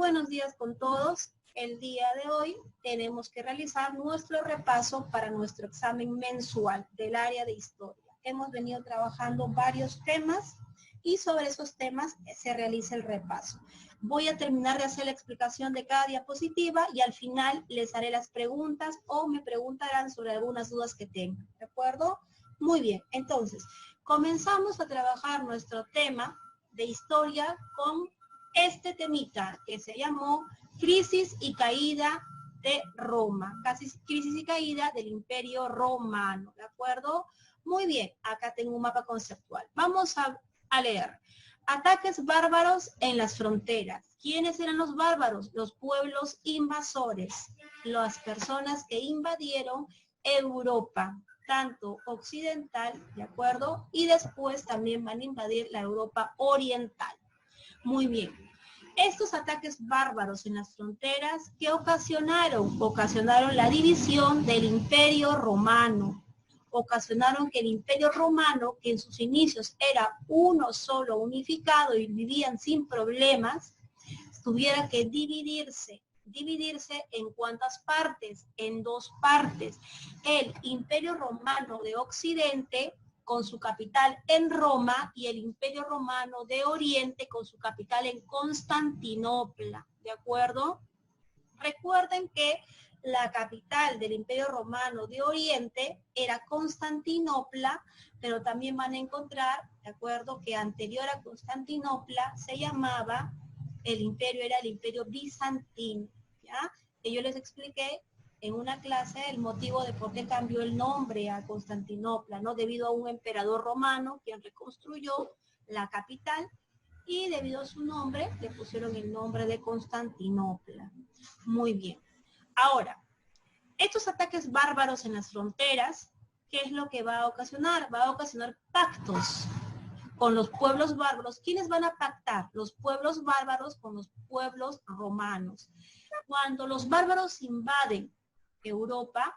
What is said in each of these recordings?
buenos días con todos. El día de hoy tenemos que realizar nuestro repaso para nuestro examen mensual del área de historia. Hemos venido trabajando varios temas y sobre esos temas se realiza el repaso. Voy a terminar de hacer la explicación de cada diapositiva y al final les haré las preguntas o me preguntarán sobre algunas dudas que tengan. ¿De acuerdo? Muy bien. Entonces, comenzamos a trabajar nuestro tema de historia con este temita que se llamó crisis y caída de Roma, crisis y caída del Imperio Romano, ¿de acuerdo? Muy bien, acá tengo un mapa conceptual. Vamos a leer. Ataques bárbaros en las fronteras. ¿Quiénes eran los bárbaros? Los pueblos invasores, las personas que invadieron Europa, tanto occidental, ¿de acuerdo? Y después también van a invadir la Europa oriental. Muy bien. Estos ataques bárbaros en las fronteras, ¿qué ocasionaron? Ocasionaron la división del Imperio Romano. Ocasionaron que el Imperio Romano, que en sus inicios era uno solo unificado y vivían sin problemas, tuviera que dividirse en cuántas partes, en dos partes. El Imperio Romano de Occidente, con su capital en Roma, y el Imperio Romano de Oriente con su capital en Constantinopla, ¿de acuerdo? Recuerden que la capital del Imperio Romano de Oriente era Constantinopla, pero también van a encontrar, ¿de acuerdo?, que anterior a Constantinopla se llamaba, el imperio era el Imperio Bizantino, ¿ya? Que yo les expliqué en una clase el motivo de por qué cambió el nombre a Constantinopla, ¿no? Debido a un emperador romano quien reconstruyó la capital y debido a su nombre le pusieron el nombre de Constantinopla. Muy bien. Ahora, estos ataques bárbaros en las fronteras, ¿qué es lo que va a ocasionar? Va a ocasionar pactos con los pueblos bárbaros. ¿Quiénes van a pactar? Los pueblos bárbaros con los pueblos romanos. Cuando los bárbaros invaden Europa,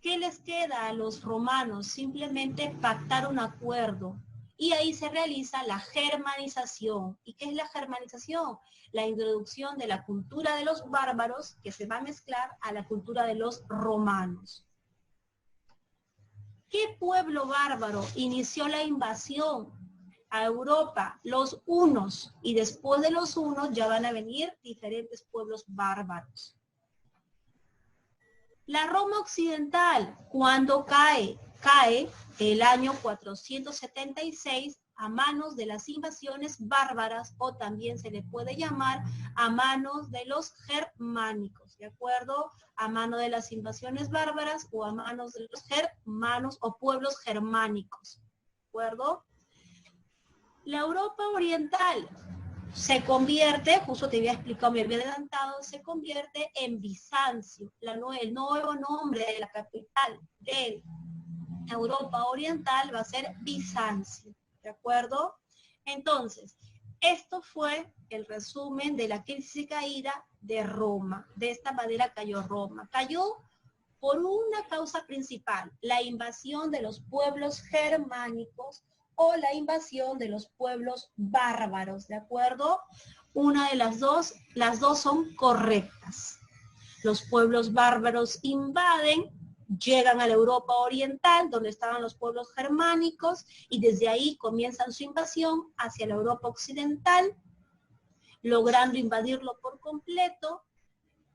¿qué les queda a los romanos? Simplemente pactar un acuerdo. Y ahí se realiza la germanización. ¿Y qué es la germanización? La introducción de la cultura de los bárbaros que se va a mezclar a la cultura de los romanos. ¿Qué pueblo bárbaro inició la invasión a Europa? Los hunos. Y después de los hunos ya van a venir diferentes pueblos bárbaros. La Roma occidental, ¿cuándo cae? Cae el año 476 a manos de las invasiones bárbaras, o también se le puede llamar a manos de los germánicos, ¿de acuerdo? A mano de las invasiones bárbaras o a manos de los germanos o pueblos germánicos, ¿de acuerdo? La Europa oriental se convierte, justo te había explicado, me había adelantado, se convierte en Bizancio, el nuevo nombre de la capital de Europa oriental va a ser Bizancio, ¿de acuerdo? Entonces, esto fue el resumen de la crisis y caída de Roma. De esta manera cayó Roma. Cayó por una causa principal, la invasión de los pueblos germánicos o la invasión de los pueblos bárbaros, ¿de acuerdo? Una de las dos son correctas. Los pueblos bárbaros invaden, llegan a la Europa oriental, donde estaban los pueblos germánicos, y desde ahí comienzan su invasión hacia la Europa occidental, logrando invadirlo por completo.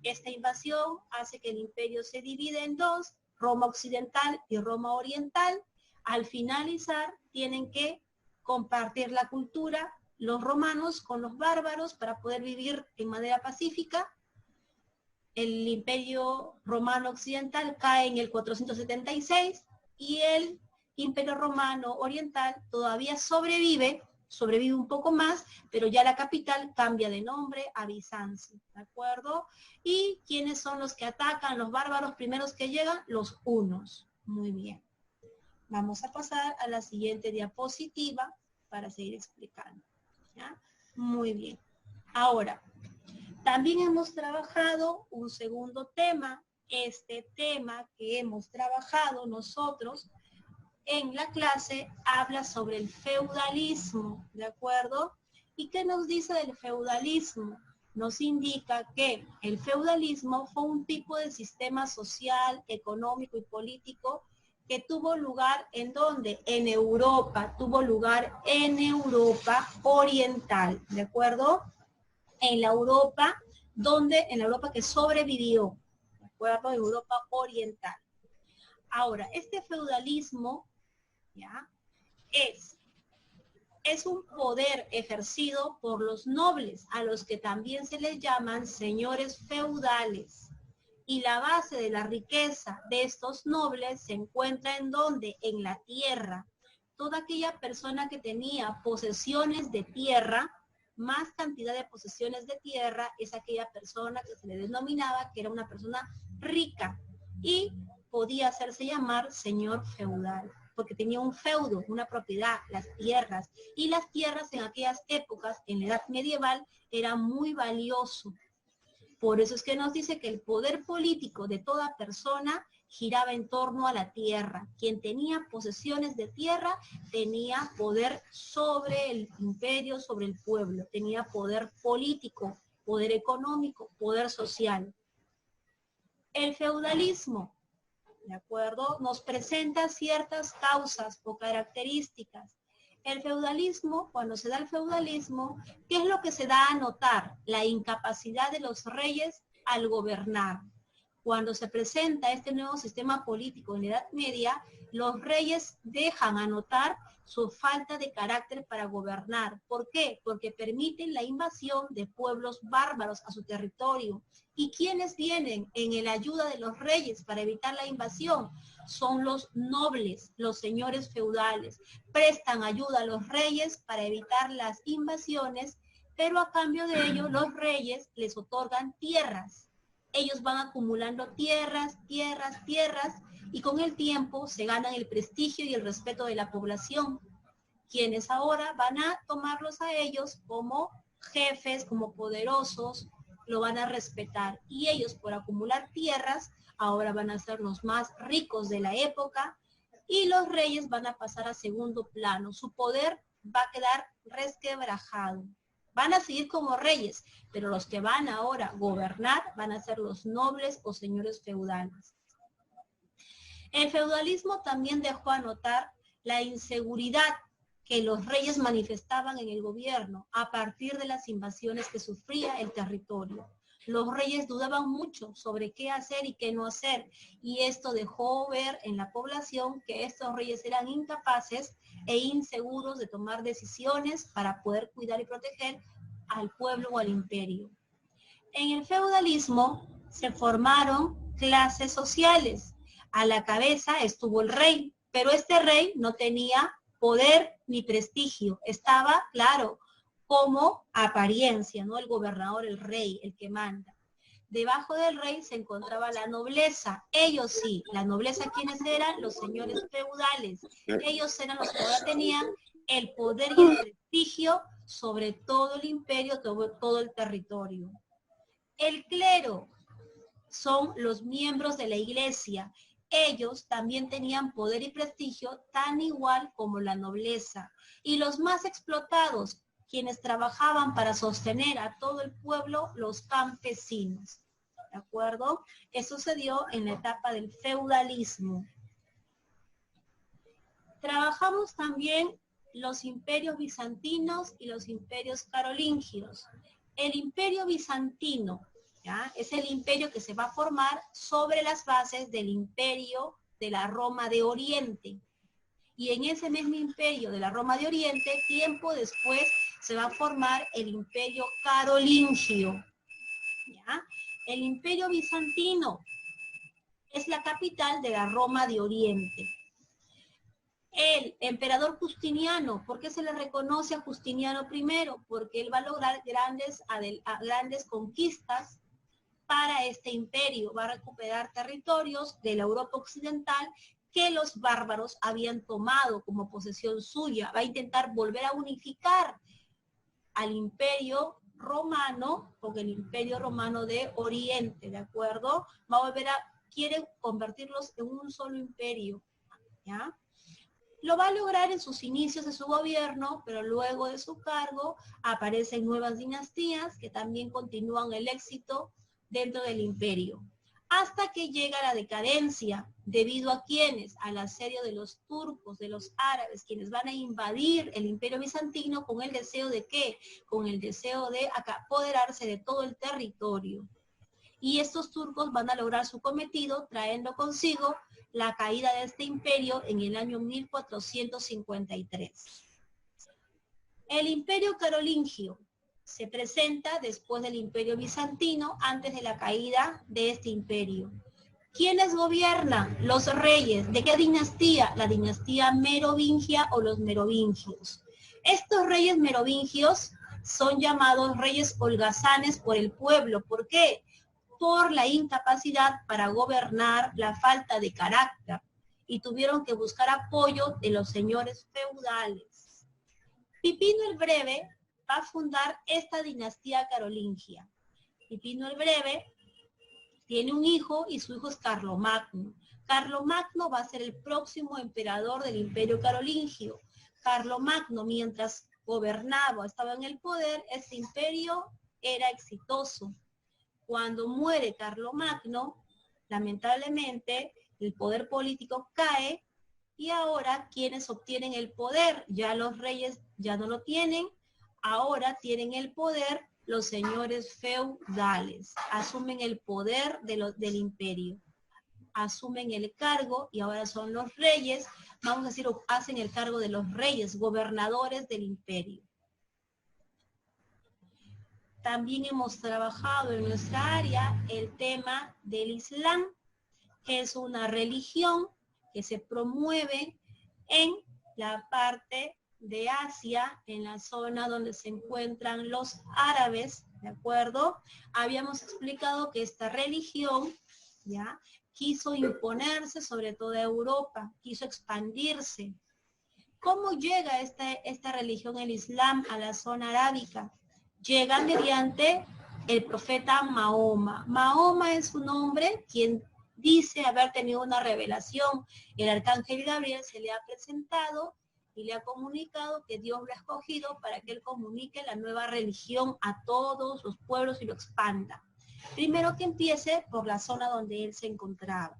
Esta invasión hace que el imperio se divide en dos, Roma occidental y Roma oriental. Al finalizar, tienen que compartir la cultura los romanos con los bárbaros para poder vivir en manera pacífica. El imperio romano occidental cae en el 476 y el imperio romano oriental todavía sobrevive un poco más, pero ya la capital cambia de nombre a Bizancio, ¿de acuerdo? ¿Y quiénes son los que atacan, los bárbaros primeros que llegan? Los hunos. Muy bien. Vamos a pasar a la siguiente diapositiva para seguir explicando, ¿ya? Muy bien. Ahora, también hemos trabajado un segundo tema. Este tema que hemos trabajado nosotros en la clase habla sobre el feudalismo, ¿de acuerdo? ¿Y qué nos dice del feudalismo? nos indica que el feudalismo fue un tipo de sistema social, económico y político que tuvo lugar ¿en dónde? En Europa, tuvo lugar en Europa oriental, ¿de acuerdo? En la Europa, en la Europa que sobrevivió, ¿de acuerdo? Europa oriental. Ahora, este feudalismo, ¿ya? Es un poder ejercido por los nobles, a los que también se les llaman señores feudales. Y la base de la riqueza de estos nobles se encuentra ¿en dónde? En la tierra. Toda aquella persona que tenía posesiones de tierra, más cantidad de posesiones de tierra, es aquella persona que se le denominaba que era una persona rica y podía hacerse llamar señor feudal, porque tenía un feudo, una propiedad, las tierras, y las tierras en aquellas épocas, en la edad medieval, era muy valioso. Por eso es que nos dice que el poder político de toda persona giraba en torno a la tierra. Quien tenía posesiones de tierra tenía poder sobre el imperio, sobre el pueblo. Tenía poder político, poder económico, poder social. El feudalismo, ¿de acuerdo? Nos presenta ciertas causas o características. El feudalismo, cuando se da el feudalismo, ¿qué es lo que se da a notar? La incapacidad de los reyes al gobernar. Cuando se presenta este nuevo sistema político en la Edad Media, los reyes dejan a notar su falta de carácter para gobernar. ¿Por qué? Porque permiten la invasión de pueblos bárbaros a su territorio. ¿Y quiénes vienen en la ayuda de los reyes para evitar la invasión? Son los nobles, los señores feudales. Prestan ayuda a los reyes para evitar las invasiones, pero a cambio de ello los reyes les otorgan tierras. Ellos van acumulando tierras, y con el tiempo se ganan el prestigio y el respeto de la población, quienes ahora van a tomarlos a ellos como jefes, como poderosos, lo van a respetar. Y ellos, por acumular tierras, ahora van a ser los más ricos de la época, y los reyes van a pasar a segundo plano. Su poder va a quedar resquebrajado. Van a seguir como reyes, pero los que van ahora a gobernar van a ser los nobles o señores feudales. El feudalismo también dejó a notar la inseguridad que los reyes manifestaban en el gobierno a partir de las invasiones que sufría el territorio. Los reyes dudaban mucho sobre qué hacer y qué no hacer, y esto dejó ver en la población que estos reyes eran incapaces e inseguros de tomar decisiones para poder cuidar y proteger al pueblo o al imperio. En el feudalismo se formaron clases sociales. A la cabeza estuvo el rey, pero este rey no tenía poder ni prestigio. Estaba, claro, como apariencia, ¿no? El gobernador, el rey, el que manda. Debajo del rey se encontraba la nobleza. Ellos sí, la nobleza, ¿quiénes eran? Los señores feudales. Ellos eran los que ahora tenían el poder y el prestigio sobre todo el imperio, todo el territorio. El clero son los miembros de la iglesia. Ellos también tenían poder y prestigio tan igual como la nobleza. Y los más explotados, quienes trabajaban para sostener a todo el pueblo, los campesinos. ¿De acuerdo? Eso se dio en la etapa del feudalismo. Trabajamos también los imperios bizantinos y los imperios carolingios. El imperio bizantino, ¿ya? Es el imperio que se va a formar sobre las bases del imperio de la Roma de Oriente. Y en ese mismo imperio de la Roma de Oriente, tiempo después, se va a formar el imperio carolingio. ¿Ya? El imperio bizantino es la capital de la Roma de Oriente. El emperador Justiniano, ¿por qué se le reconoce a Justiniano primero? Porque él va a lograr grandes conquistas para este imperio, va a recuperar territorios de la Europa occidental que los bárbaros habían tomado como posesión suya, va a intentar volver a unificar al imperio romano con el imperio romano de Oriente, ¿de acuerdo? Quiere convertirlos en un solo imperio, ¿ya? Lo va a lograr en sus inicios de su gobierno, pero luego de su cargo aparecen nuevas dinastías que también continúan el éxito dentro del imperio. Hasta que llega la decadencia, debido a quienes, al asedio de los turcos, de los árabes, quienes van a invadir el imperio bizantino con el deseo de ¿qué? Con el deseo de apoderarse de todo el territorio. Y estos turcos van a lograr su cometido trayendo consigo la caída de este imperio en el año 1453. El imperio carolingio se presenta después del imperio bizantino, antes de la caída de este imperio. ¿Quiénes gobiernan? Los reyes. ¿De qué dinastía? La dinastía merovingia o los merovingios. Estos reyes merovingios son llamados reyes holgazanes por el pueblo. ¿Por qué? Por la incapacidad para gobernar, la falta de carácter, y tuvieron que buscar apoyo de los señores feudales. Pipino el Breve va a fundar esta dinastía carolingia. Pipino el Breve tiene un hijo y su hijo es Carlomagno. Carlomagno va a ser el próximo emperador del imperio carolingio. Carlomagno, mientras gobernaba, estaba en el poder, este imperio era exitoso. Cuando muere Carlomagno, lamentablemente el poder político cae y ahora quienes obtienen el poder, ya los reyes ya no lo tienen, ahora tienen el poder los señores feudales, asumen el poder del imperio, asumen el cargo y ahora son los reyes, vamos a decir, hacen el cargo de los reyes, gobernadores del imperio. También hemos trabajado en nuestra área el tema del Islam, que es una religión que se promueve en la parte de Asia, en la zona donde se encuentran los árabes, ¿de acuerdo? Habíamos explicado que esta religión, ¿ya?, quiso imponerse sobre toda Europa, quiso expandirse. ¿Cómo llega esta religión, el Islam, a la zona arábica? Llega mediante el profeta Mahoma. Mahoma es un hombre quien dice haber tenido una revelación. El arcángel Gabriel se le ha presentado y le ha comunicado que Dios lo ha escogido para que él comunique la nueva religión a todos los pueblos y lo expanda. Primero que empiece por la zona donde él se encontraba.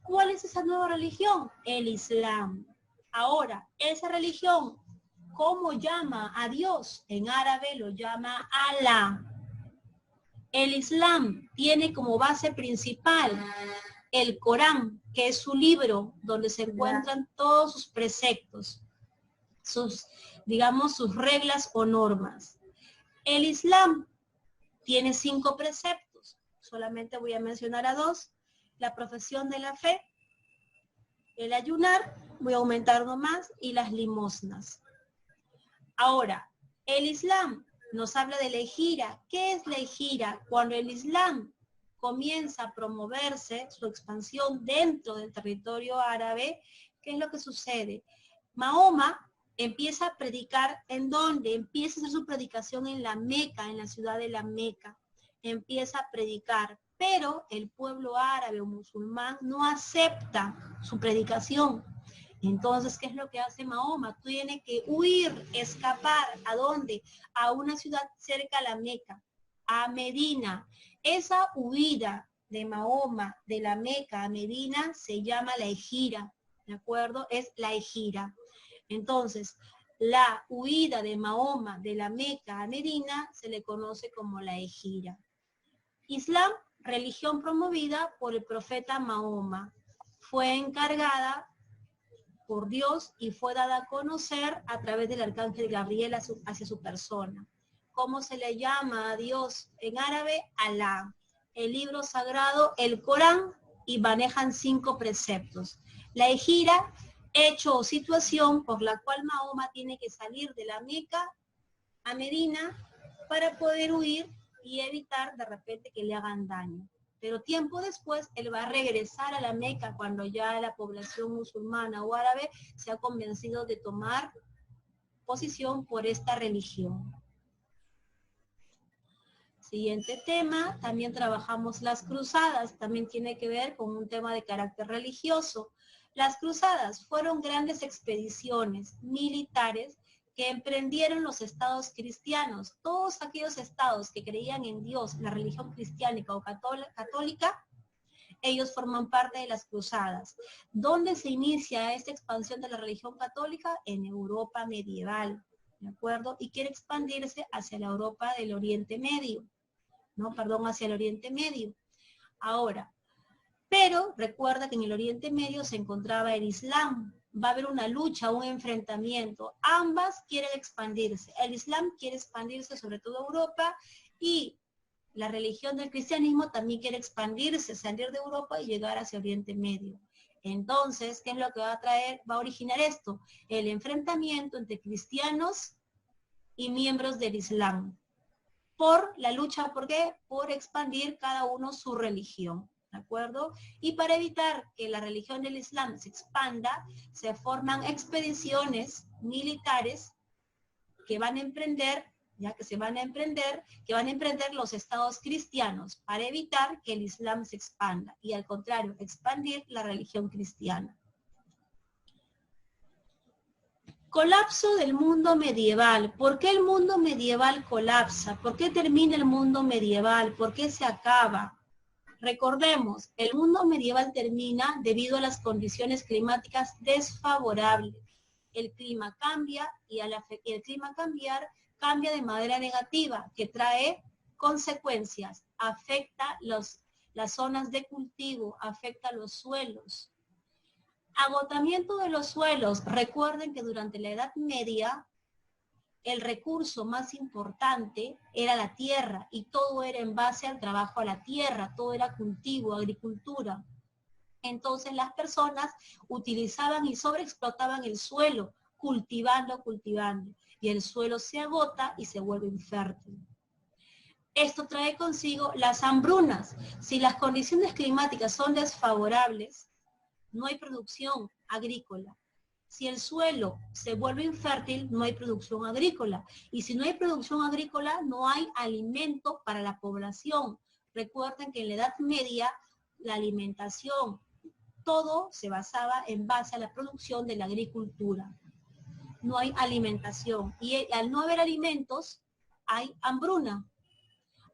¿Cuál es esa nueva religión? El Islam. Ahora, esa religión, ¿cómo llama a Dios? En árabe lo llama Allah. El Islam tiene como base principal el Corán, que es su libro donde se encuentran todos sus preceptos, digamos, sus reglas o normas. El Islam tiene 5 preceptos, solamente voy a mencionar a 2, la profesión de la fe, el ayunar, voy a aumentar uno más, y las limosnas. Ahora, el Islam nos habla de la ejira. ¿Qué es la ejira? Cuando el Islam comienza a promoverse, su expansión dentro del territorio árabe, ¿qué es lo que sucede? Mahoma empieza a predicar, ¿en dónde? Empieza a hacer su predicación en la Meca, en la ciudad de la Meca. Empieza a predicar, pero el pueblo árabe o musulmán no acepta su predicación. Entonces, ¿qué es lo que hace Mahoma? Tiene que huir, escapar. ¿A dónde? A una ciudad cerca a la Meca, a Medina. Esa huida de Mahoma de la Meca a Medina se llama la ejira, ¿de acuerdo? Es la ejira. Entonces, la huida de Mahoma de la Meca a Medina se le conoce como la ejira. Islam, religión promovida por el profeta Mahoma, fue encargada por Dios y fue dada a conocer a través del arcángel Gabriel hacia su persona. ¿Cómo se le llama a Dios en árabe? Alá. El libro sagrado, el Corán, y manejan 5 preceptos. La ejira, hecho o situación por la cual Mahoma tiene que salir de la Meca a Medina para poder huir y evitar de repente que le hagan daño. Pero tiempo después él va a regresar a la Meca cuando ya la población musulmana o árabe se ha convencido de tomar posición por esta religión. Siguiente tema, también trabajamos las cruzadas, también tiene que ver con un tema de carácter religioso. Las cruzadas fueron grandes expediciones militares que emprendieron los estados cristianos. Todos aquellos estados que creían en Dios, la religión cristiánica o católica, ellos forman parte de las cruzadas. ¿Dónde se inicia esta expansión de la religión católica? En Europa medieval, ¿de acuerdo? Y quiere expandirse hacia la Europa del Oriente Medio, hacia el Oriente Medio. Ahora, pero recuerda que en el Oriente Medio se encontraba el Islam. Va a haber una lucha, un enfrentamiento. Ambas quieren expandirse. El Islam quiere expandirse sobre todo a Europa y la religión del cristianismo también quiere expandirse, salir de Europa y llegar hacia Oriente Medio. Entonces, ¿qué es lo que va a originar esto? El enfrentamiento entre cristianos y miembros del Islam. Por la lucha, ¿por qué? Por expandir cada uno su religión, ¿de acuerdo? Y para evitar que la religión del Islam se expanda, se forman expediciones militares que van a emprender los estados cristianos para evitar que el Islam se expanda y al contrario, expandir la religión cristiana. Colapso del mundo medieval. ¿Por qué el mundo medieval colapsa? ¿Por qué termina el mundo medieval? ¿Por qué se acaba? Recordemos, el mundo medieval termina debido a las condiciones climáticas desfavorables. El clima cambia y el clima cambiar cambia de manera negativa, que trae consecuencias, afecta las zonas de cultivo, afecta los suelos. Agotamiento de los suelos. Recuerden que durante la Edad Media el recurso más importante era la tierra y todo era en base al trabajo a la tierra, todo era cultivo, agricultura. Entonces las personas utilizaban y sobreexplotaban el suelo, cultivando, y el suelo se agota y se vuelve infértil. Esto trae consigo las hambrunas. Si las condiciones climáticas son desfavorables, no hay producción agrícola. Si el suelo se vuelve infértil, no hay producción agrícola. Y si no hay producción agrícola, no hay alimento para la población. Recuerden que en la Edad Media, la alimentación, todo se basaba en base a la producción de la agricultura. No hay alimentación. Y al no haber alimentos, hay hambruna.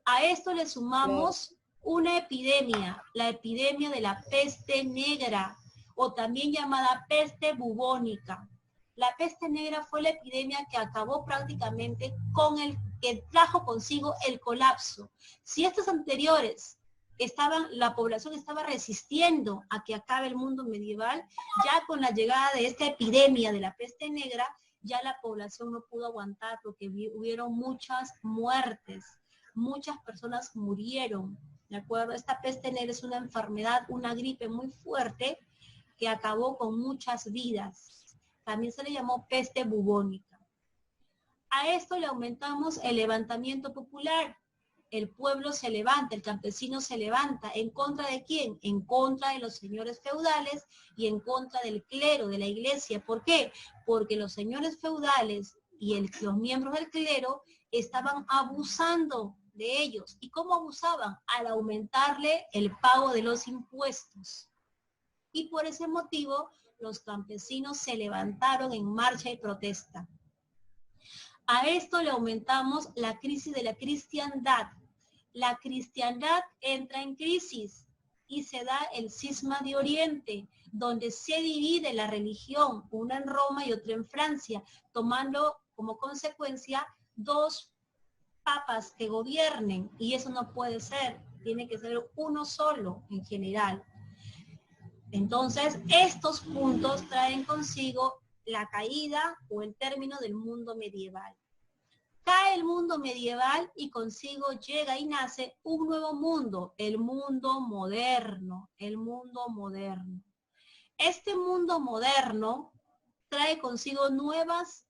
A esto le sumamos una epidemia, la epidemia de la peste negra, o también llamada peste bubónica. La peste negra fue la epidemia que acabó prácticamente que trajo consigo el colapso. Si estos anteriores la población estaba resistiendo a que acabe el mundo medieval, ya con la llegada de esta epidemia de la peste negra, ya la población no pudo aguantar porque hubieron muchas muertes, muchas personas murieron, ¿de acuerdo? Esta peste negra es una enfermedad, una gripe muy fuerte que acabó con muchas vidas. También se le llamó peste bubónica. A esto le aumentamos el levantamiento popular. El pueblo se levanta, el campesino se levanta. ¿En contra de quién? En contra de los señores feudales y en contra del clero, de la iglesia. ¿Por qué? Porque los señores feudales y los miembros del clero estaban abusando de ellos. ¿Y cómo abusaban? Al aumentarle el pago de los impuestos. Y por ese motivo, los campesinos se levantaron en marcha y protesta. A esto le aumentamos la crisis de la cristiandad. La cristiandad entra en crisis y se da el cisma de Oriente, donde se divide la religión, una en Roma y otra en Francia, tomando como consecuencia dos papas que gobiernen, y eso no puede ser, tiene que ser uno solo en general. Entonces, estos puntos traen consigo la caída o el término del mundo medieval. Cae el mundo medieval y consigo llega y nace un nuevo mundo, el mundo moderno, el mundo moderno. Este mundo moderno trae consigo nuevas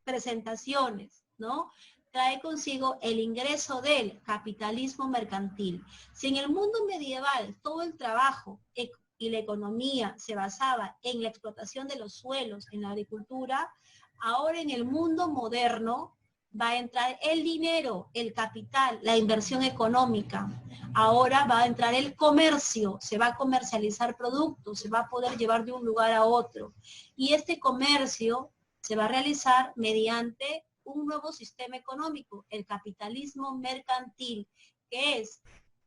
presentaciones, ¿no? Trae consigo el ingreso del capitalismo mercantil. Si en el mundo medieval todo el trabajo y la economía se basaba en la explotación de los suelos, en la agricultura, ahora en el mundo moderno va a entrar el dinero, el capital, la inversión económica. Ahora va a entrar el comercio, se va a comercializar productos, se va a poder llevar de un lugar a otro. Y este comercio se va a realizar mediante un nuevo sistema económico, el capitalismo mercantil, que es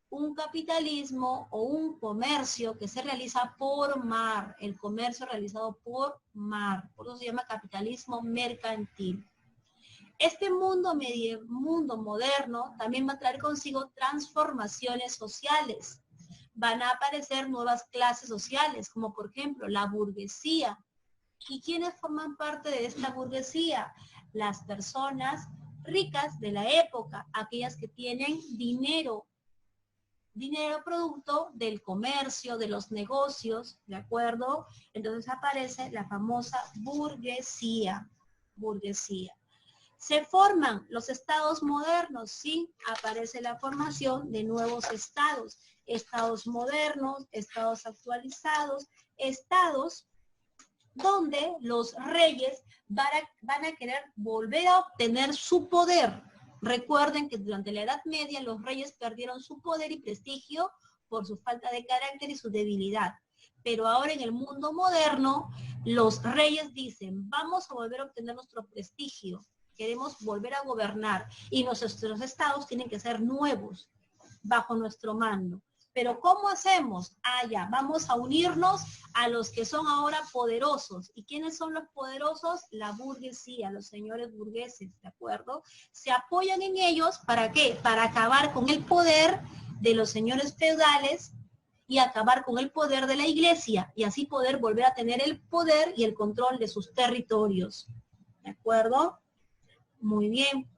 un capitalismo o un comercio que se realiza por mar, el comercio realizado por mar, por eso se llama capitalismo mercantil. Este mundo moderno también va a traer consigo transformaciones sociales. Van a aparecer nuevas clases sociales, como por ejemplo la burguesía. ¿Y quiénes forman parte de esta burguesía? Las personas ricas de la época, aquellas que tienen dinero producto del comercio, de los negocios, ¿de acuerdo? Entonces aparece la famosa burguesía. Se forman los estados modernos, sí, aparece la formación de nuevos estados, estados modernos, estados actualizados, estados donde los reyes van a querer volver a obtener su poder. Recuerden que durante la Edad Media los reyes perdieron su poder y prestigio por su falta de carácter y su debilidad. Pero ahora en el mundo moderno, los reyes dicen, vamos a volver a obtener nuestro prestigio, queremos volver a gobernar y nuestros estados tienen que ser nuevos bajo nuestro mando. Pero ¿cómo hacemos? Ya, vamos a unirnos a los que son ahora poderosos. ¿Y quiénes son los poderosos? La burguesía, los señores burgueses, ¿de acuerdo? Se apoyan en ellos, ¿para qué? Para acabar con el poder de los señores feudales y acabar con el poder de la iglesia, y así poder volver a tener el poder y el control de sus territorios. ¿De acuerdo? Muy bien.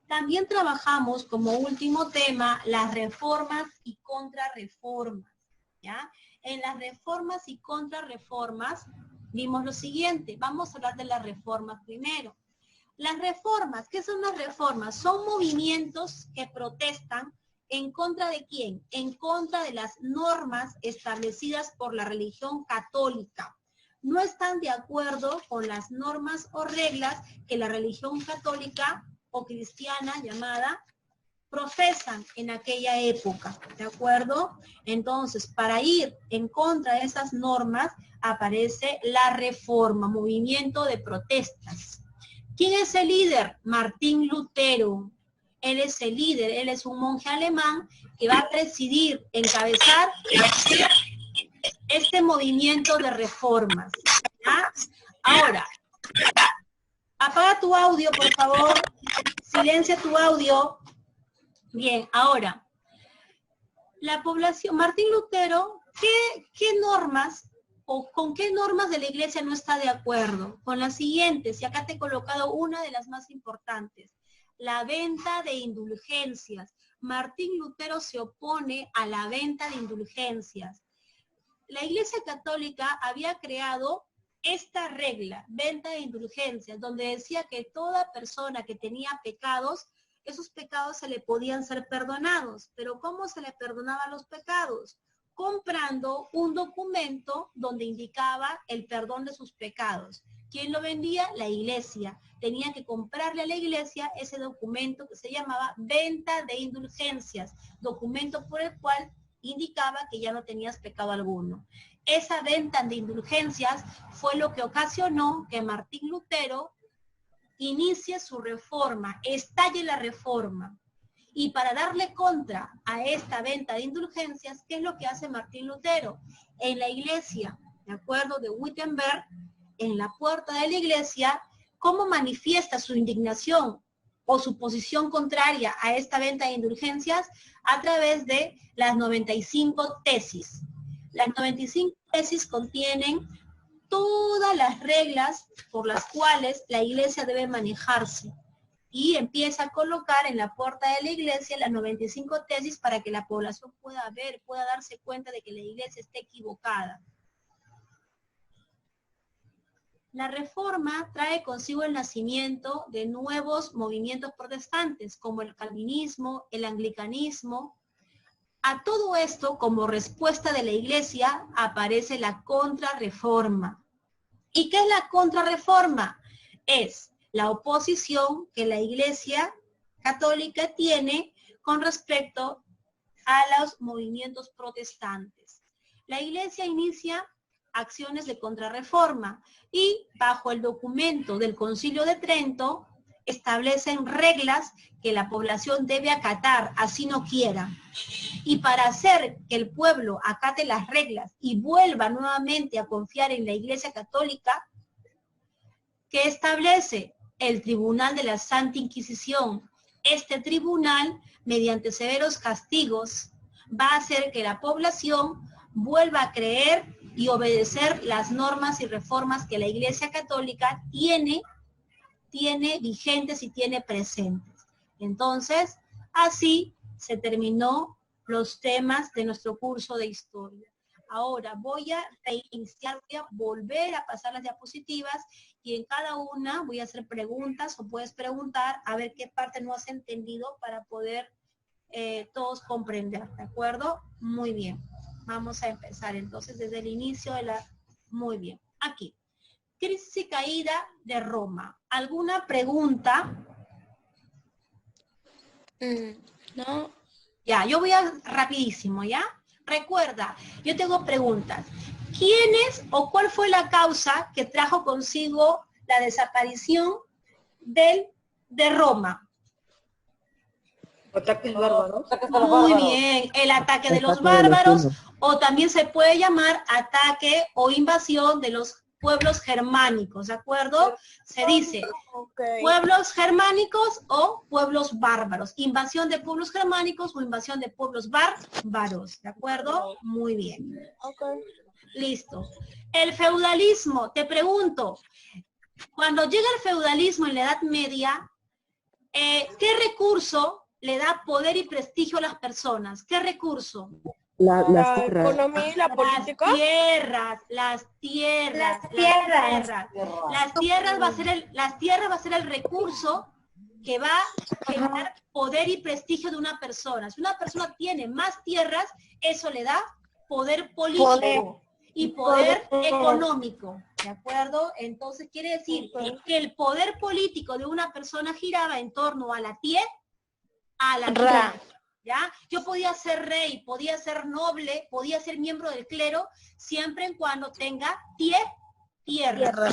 También trabajamos como último tema las reformas y contrarreformas, ¿ya? En las reformas y contrarreformas vimos lo siguiente. Vamos a hablar de las reformas primero. Las reformas, ¿qué son las reformas? Son movimientos que protestan ¿en contra de quién? En contra de las normas establecidas por la religión católica. No están de acuerdo con las normas o reglas que la religión católica o cristiana llamada profesan en aquella época, ¿de acuerdo? Entonces, para ir en contra de esas normas aparece la reforma, movimiento de protestas. ¿Quién es el líder? Martín Lutero. Él es el líder, él es un monje alemán que va a presidir, encabezar este movimiento de reformas, ¿ya? Ahora, apaga tu audio, por favor. Silencia tu audio. Bien, ahora, la población, Martín Lutero, ¿qué normas o con qué normas de la iglesia no está de acuerdo? Con las siguientes, y acá te he colocado una de las más importantes, la venta de indulgencias. Martín Lutero se opone a la venta de indulgencias. La Iglesia Católica había creado esta regla, venta de indulgencias, donde decía que toda persona que tenía pecados, esos pecados se le podían ser perdonados. Pero ¿cómo se le perdonaban los pecados? Comprando un documento donde indicaba el perdón de sus pecados. ¿Quién lo vendía? La iglesia. Tenía que comprarle a la iglesia ese documento que se llamaba venta de indulgencias, documento por el cual indicaba que ya no tenías pecado alguno. Esa venta de indulgencias fue lo que ocasionó que Martín Lutero inicie su reforma, estalle la reforma. Y para darle contra a esta venta de indulgencias, ¿qué es lo que hace Martín Lutero? En la iglesia, de acuerdo, de Wittenberg, en la puerta de la iglesia, ¿cómo manifiesta su indignación o su posición contraria a esta venta de indulgencias? A través de las 95 tesis. Las 95 tesis contienen todas las reglas por las cuales la iglesia debe manejarse. Y empieza a colocar en la puerta de la iglesia las 95 tesis para que la población pueda ver, pueda darse cuenta de que la iglesia está equivocada. La reforma trae consigo el nacimiento de nuevos movimientos protestantes, como el calvinismo, el anglicanismo. A todo esto, como respuesta de la iglesia, aparece la contrarreforma. ¿Y qué es la contrarreforma? Es la oposición que la Iglesia Católica tiene con respecto a los movimientos protestantes. La Iglesia inicia acciones de contrarreforma y bajo el documento del Concilio de Trento establecen reglas que la población debe acatar, así no quiera. Y para hacer que el pueblo acate las reglas y vuelva nuevamente a confiar en la Iglesia Católica, que establece el Tribunal de la Santa Inquisición. Este tribunal, mediante severos castigos, va a hacer que la población vuelva a creer y obedecer las normas y reformas que la Iglesia Católica tiene vigentes y tiene presentes. Entonces, así se terminó los temas de nuestro curso de historia. Ahora voy a reiniciar, voy a volver a pasar las diapositivas y en cada una voy a hacer preguntas o puedes preguntar a ver qué parte no has entendido para poder todos comprender, ¿de acuerdo? Muy bien. Vamos a empezar entonces desde el inicio de la... Muy bien. Aquí. Crisis y caída de Roma. ¿Alguna pregunta? No. Ya, yo voy a rapidísimo, ¿ya? Recuerda, yo tengo preguntas. ¿Quién es o cuál fue la causa que trajo consigo la desaparición de Roma? Ataques bárbaros. Muy bien, el ataque de los bárbaros, o también se puede llamar ataque o invasión de los pueblos germánicos, ¿de acuerdo? Se dice pueblos germánicos o pueblos bárbaros, invasión de pueblos germánicos o invasión de pueblos bárbaros, ¿de acuerdo? Muy bien. Listo. El feudalismo, te pregunto, cuando llega el feudalismo en la Edad Media, ¿qué recurso le da poder y prestigio a las personas? ¿Qué recurso? Las tierras. Economía y la política. Las tierras va a ser el recurso que va a generar poder y prestigio de una persona. Si una persona tiene más tierras, eso le da poder político y poder económico, ¿de acuerdo? Entonces quiere decir que el poder político de una persona giraba en torno a la tierra, ¿ya? Yo podía ser rey, podía ser noble, podía ser miembro del clero, siempre en cuando tenga tierras. Si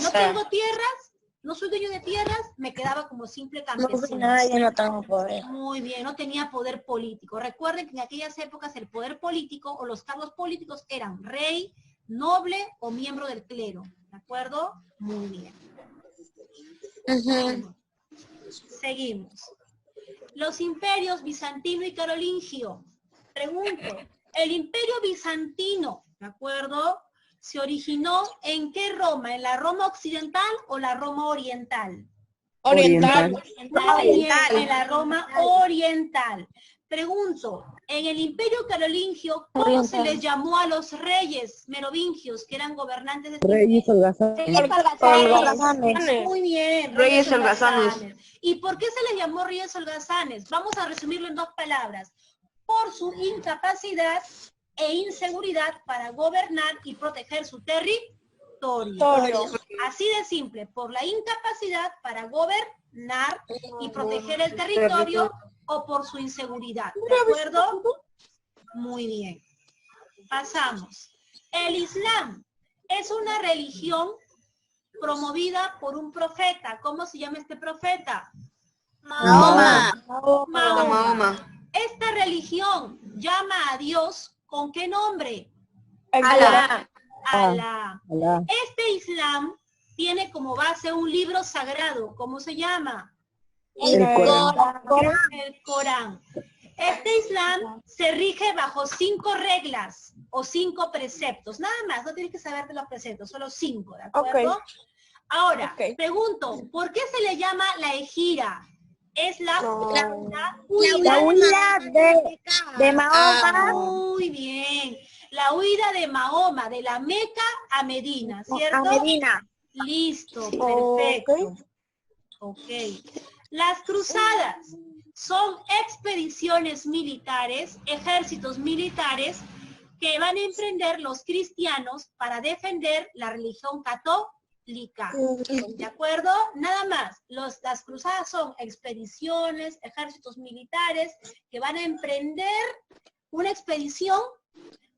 no tengo tierras, no soy dueño de tierras, me quedaba como simple campesino. No tengo poder. Muy bien, no tenía poder político. Recuerden que en aquellas épocas el poder político o los cargos políticos eran rey, noble o miembro del clero. ¿De acuerdo? Muy bien. Seguimos. Los imperios bizantino y carolingio. Pregunto, el imperio bizantino, ¿de acuerdo? ¿Se originó en qué Roma? ¿En la Roma occidental o la Roma oriental? Oriental. En la Roma oriental. Pregunto, en el imperio carolingio, ¿cómo se les llamó a los reyes merovingios que eran gobernantes de este Reyes holgazanes. Muy bien, Reyes holgazanes. ¿Y por qué se les llamó reyes holgazanes? Vamos a resumirlo en dos palabras. Por su incapacidad e inseguridad para gobernar y proteger su territorio. Así de simple, por la incapacidad para gobernar y proteger el territorio o por su inseguridad. ¿De acuerdo? Muy bien. Pasamos. El Islam es una religión promovida por un profeta. ¿Cómo se llama este profeta? Mahoma. Esta religión llama a Dios ¿con qué nombre? Alá. Este Islam tiene como base un libro sagrado. ¿Cómo se llama? El Corán. Este Islam se rige bajo 5 reglas o 5 preceptos. Nada más, no tienes que saberte los preceptos, solo 5, ¿de acuerdo? Ahora, pregunto, ¿por qué se le llama la egira? Es la huida de Mahoma. Muy bien. La huida de Mahoma, de la Meca a Medina, ¿cierto? Listo, perfecto. Ok. Las cruzadas son expediciones militares, ejércitos militares, que van a emprender los cristianos para defender la religión ¿De acuerdo? Nada más. Las cruzadas son expediciones, ejércitos militares que van a emprender una expedición.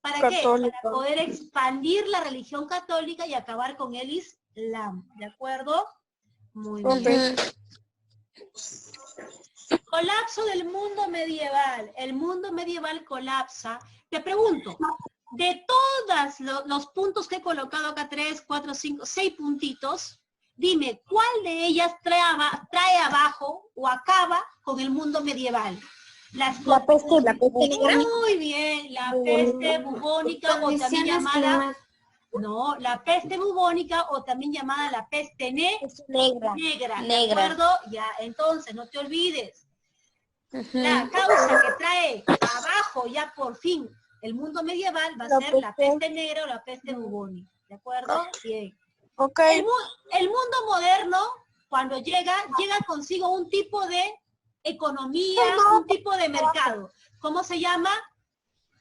¿Para qué? Para poder expandir la religión católica y acabar con el Islam. ¿De acuerdo? Muy bien. Colapso del mundo medieval. El mundo medieval colapsa. Te pregunto, de todos los puntos que he colocado acá, 3, 4, 5, 6 puntitos, dime, ¿cuál de ellas trae abajo o acaba con el mundo medieval? La peste negra. Muy bien, la peste bubónica o también llamada... No, la peste bubónica o también llamada la peste negra. ¿De acuerdo? Ya, entonces, no te olvides. La causa que trae abajo ya por fin el mundo medieval va a ser la peste negra o la peste bubónica. ¿De acuerdo? Bien. Okay. El mundo moderno, cuando llega consigo un tipo de economía, un tipo de mercado. ¿Cómo se llama?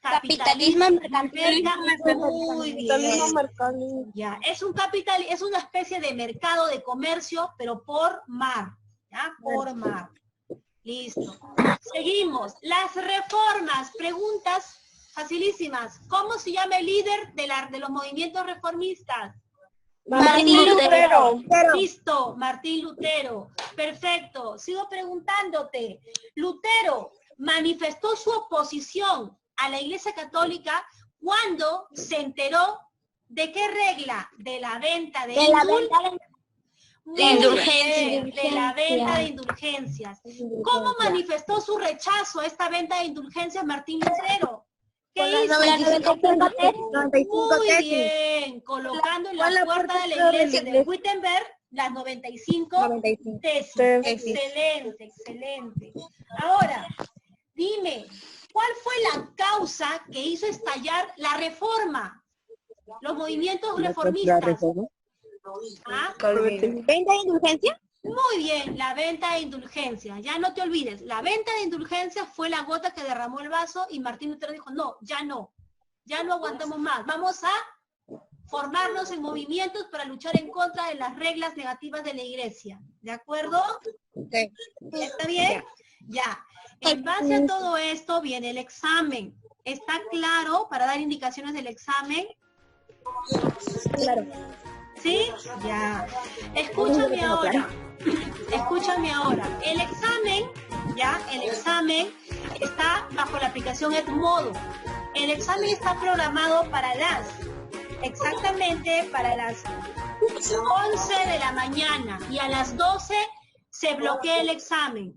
Capitalismo mercantilista. Muy bien. Ya, es una especie de mercado de comercio, pero por mar. ¿Ya? Por mar. Listo. Seguimos. Las reformas. Preguntas facilísimas. ¿Cómo se llama el líder de los movimientos reformistas? Martín Lutero. Listo, Martín Lutero. Perfecto. Sigo preguntándote. Lutero manifestó su oposición a la Iglesia Católica cuando se enteró de qué regla, de la venta de la venta de indulgencias. ¿Cómo manifestó su rechazo a esta venta de indulgencias Martín Lutero? ¿Qué hizo? Muy bien, colocando en la puerta de la iglesia de Wittenberg las 95 tesis. Excelente. Ahora, dime, ¿cuál fue la causa que hizo estallar la reforma? Los movimientos reformistas. ¿Venta de indulgencia? Muy bien, la venta de indulgencias. Ya no te olvides, la venta de indulgencias fue la gota que derramó el vaso y Martín Lutero dijo, no aguantamos más. Vamos a formarnos en movimientos para luchar en contra de las reglas negativas de la iglesia. ¿De acuerdo? Okay. ¿Está bien? Ya. En base a todo esto viene el examen. ¿Está claro para dar indicaciones del examen? Claro. ¿Sí? Ya. Escúchame ahora. El examen está bajo la aplicación Edmodo. El examen está programado exactamente para las 11 de la mañana y a las 12 se bloquea el examen.